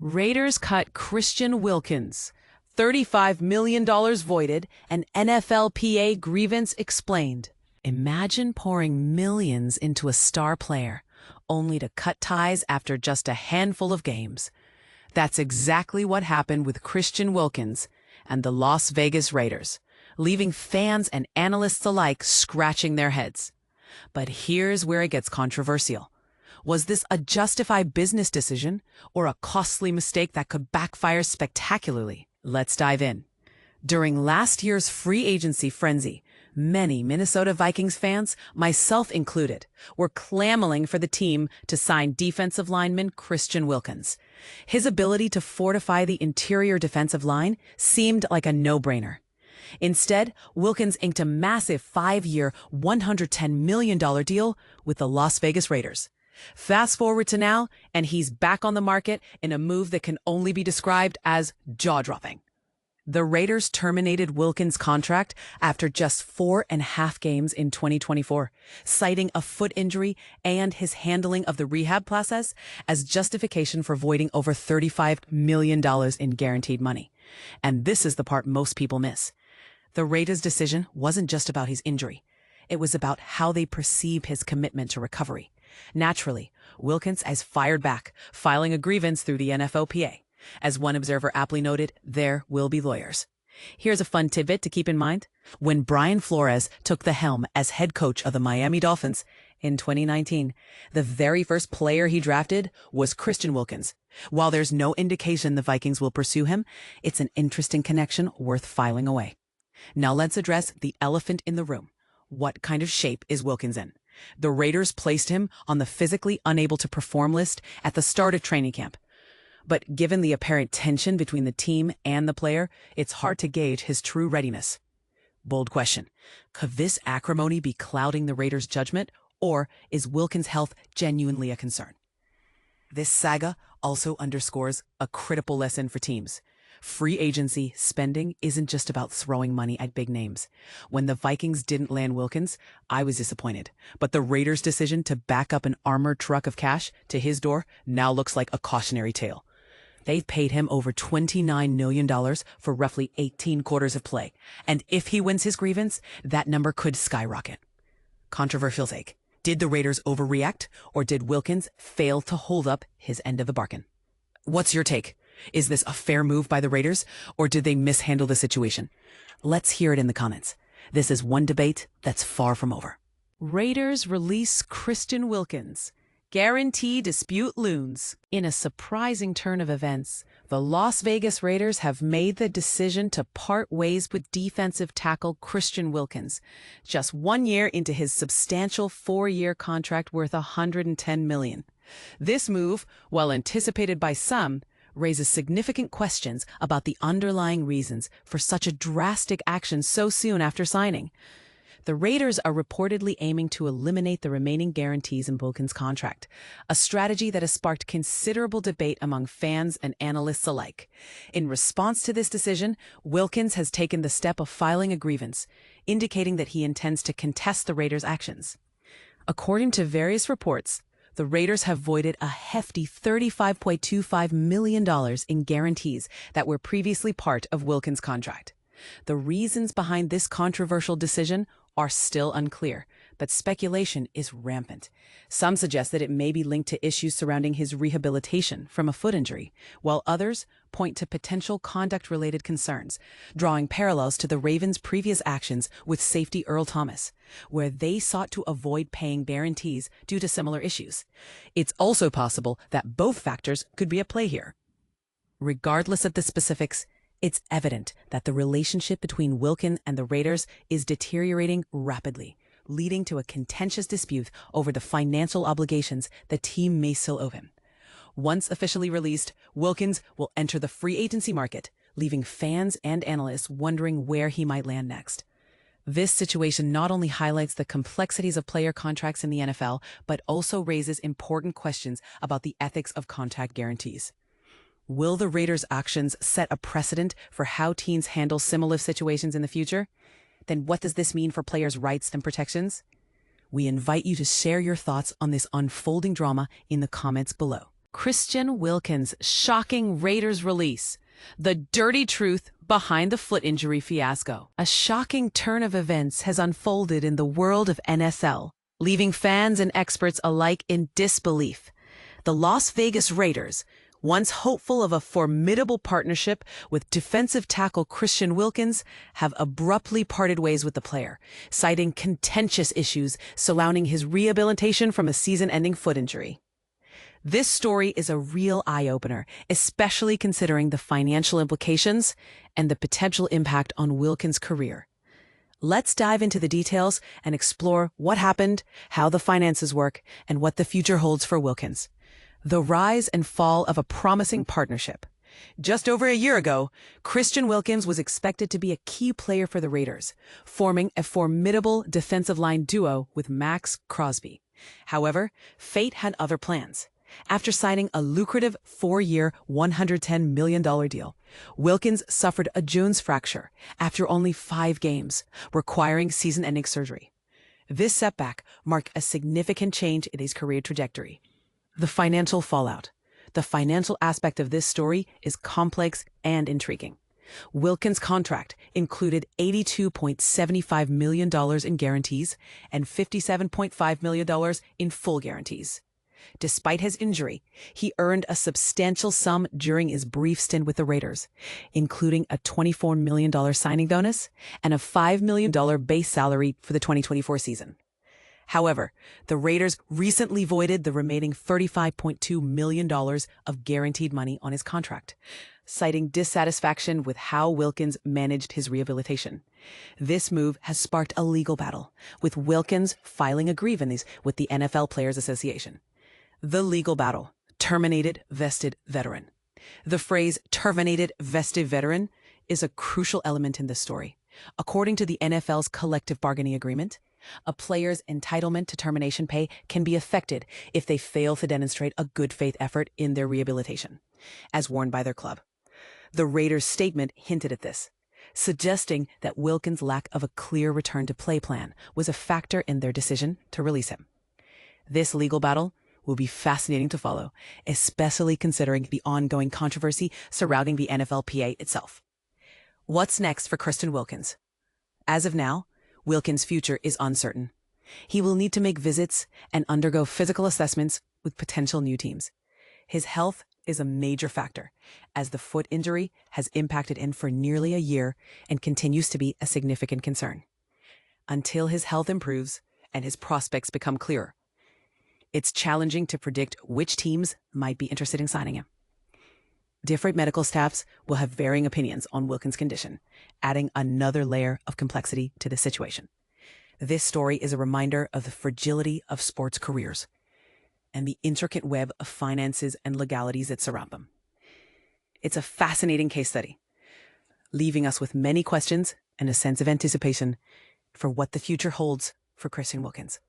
Raiders cut Christian Wilkins. $35 million voided, and NFLPA Grievance explained. Imagine pouring millions into a star player, only to cut ties after just a handful of games. That's exactly what happened with Christian Wilkins and the Las Vegas Raiders, leaving fans and analysts alike scratching their heads. But here's where it gets controversial. Was this a justified business decision or a costly mistake that could backfire spectacularly? Let's dive in. During last year's free agency frenzy, many Minnesota Vikings fans, myself included, were clamoring for the team to sign defensive lineman Christian Wilkins. His ability to fortify the interior defensive line seemed like a no-brainer. Instead, Wilkins inked a massive 5-year, $110 million deal with the Las Vegas Raiders. Fast forward to now, and he's back on the market in a move that can only be described as jaw-dropping. The Raiders terminated Wilkins' contract after just 4.5 games in 2024, citing a foot injury and his handling of the rehab process as justification for voiding over $35 million in guaranteed money. And this is the part most people miss. The Raiders' decision wasn't just about his injury. It was about how they perceive his commitment to recovery. Naturally, Wilkins has fired back, filing a grievance through the NFLPA. As one observer aptly noted, there will be lawyers. Here's a fun tidbit to keep in mind. When Brian Flores took the helm as head coach of the Miami Dolphins in 2019, the very first player he drafted was Christian Wilkins. While there's no indication the Vikings will pursue him, it's an interesting connection worth filing away. Now let's address the elephant in the room. What kind of shape is Wilkins in? The Raiders placed him on the physically unable to perform list at the start of training camp. But given the apparent tension between the team and the player, it's hard to gauge his true readiness. Bold question. Could this acrimony be clouding the Raiders' judgment, or is Wilkins' health genuinely a concern? This saga also underscores a critical lesson for teams. Free agency spending isn't just about throwing money at big names. When the Vikings didn't land Wilkins, I was disappointed. But the Raiders' decision to back up an armored truck of cash to his door now looks like a cautionary tale. They've paid him over $29 million for roughly 18 quarters of play. And if he wins his grievance, that number could skyrocket. Controversial take. Did the Raiders overreact, or did Wilkins fail to hold up his end of the bargain? What's your take? Is this a fair move by the Raiders, or did they mishandle the situation? Let's hear it in the comments. This is one debate that's far from over. Raiders release Christian Wilkins. Guarantee dispute looms. In a surprising turn of events, the Las Vegas Raiders have made the decision to part ways with defensive tackle Christian Wilkins, just 1 year into his substantial 4-year contract worth $110 million. This move, while anticipated by some, raises significant questions about the underlying reasons for such a drastic action so soon after signing. The Raiders are reportedly aiming to eliminate the remaining guarantees in Wilkins' contract, a strategy that has sparked considerable debate among fans and analysts alike. In response to this decision, Wilkins has taken the step of filing a grievance, indicating that he intends to contest the Raiders' actions. According to various reports, the Raiders have voided a hefty $35.25 million in guarantees that were previously part of Wilkins' contract. The reasons behind this controversial decision are still unclear, but speculation is rampant. Some suggest that it may be linked to issues surrounding his rehabilitation from a foot injury, while others point to potential conduct-related concerns, drawing parallels to the Ravens' previous actions with safety Earl Thomas, where they sought to avoid paying guarantees due to similar issues. It's also possible that both factors could be at play here. Regardless of the specifics, it's evident that the relationship between Wilkins and the Raiders is deteriorating rapidly, leading to a contentious dispute over the financial obligations the team may still owe him. Once officially released, Wilkins will enter the free agency market, leaving fans and analysts wondering where he might land next. This situation not only highlights the complexities of player contracts in the NFL, but also raises important questions about the ethics of contract guarantees. Will the Raiders' actions set a precedent for how teams handle similar situations in the future? Then what does this mean for players' rights and protections? We invite you to share your thoughts on this unfolding drama in the comments below. Christian Wilkins' shocking Raiders release. The dirty truth behind the foot injury fiasco. A shocking turn of events has unfolded in the world of NFL, leaving fans and experts alike in disbelief. The Las Vegas Raiders, once hopeful of a formidable partnership with defensive tackle Christian Wilkins, have abruptly parted ways with the player, citing contentious issues surrounding his rehabilitation from a season-ending foot injury. This story is a real eye-opener, especially considering the financial implications and the potential impact on Wilkins' career. Let's dive into the details and explore what happened, how the finances work, and what the future holds for Wilkins. The rise and fall of a promising partnership. Just over a year ago, Christian Wilkins was expected to be a key player for the Raiders, forming a formidable defensive line duo with Max Crosby. However, fate had other plans. After signing a lucrative 4-year, $110 million deal, Wilkins suffered a Jones fracture after only 5 games, requiring season-ending surgery. This setback marked a significant change in his career trajectory. The financial fallout. The financial aspect of this story is complex and intriguing. Wilkins' contract included $82.75 million in guarantees and $57.5 million in full guarantees. Despite his injury, he earned a substantial sum during his brief stint with the Raiders, including a $24 million signing bonus and a $5 million base salary for the 2024 season. However, the Raiders recently voided the remaining $35.2 million of guaranteed money on his contract, citing dissatisfaction with how Wilkins managed his rehabilitation. This move has sparked a legal battle, with Wilkins filing a grievance with the NFL Players Association. The legal battle. Terminated vested veteran. The phrase terminated vested veteran is a crucial element in this story. According to the NFL's collective bargaining agreement, a player's entitlement to termination pay can be affected if they fail to demonstrate a good faith effort in their rehabilitation, as warned by their club. The Raiders' statement hinted at this, suggesting that Wilkins' lack of a clear return to play plan was a factor in their decision to release him. This legal battle will be fascinating to follow, especially considering the ongoing controversy surrounding the NFLPA itself. What's next for Christian Wilkins? As of now, Wilkins' future is uncertain. He will need to make visits and undergo physical assessments with potential new teams. His health is a major factor, as the foot injury has impacted him for nearly a year and continues to be a significant concern. Until his health improves and his prospects become clearer, it's challenging to predict which teams might be interested in signing him. Different medical staffs will have varying opinions on Wilkins' condition, adding another layer of complexity to the situation. This story is a reminder of the fragility of sports careers and the intricate web of finances and legalities that surround them. It's a fascinating case study, leaving us with many questions and a sense of anticipation for what the future holds for Christian Wilkins.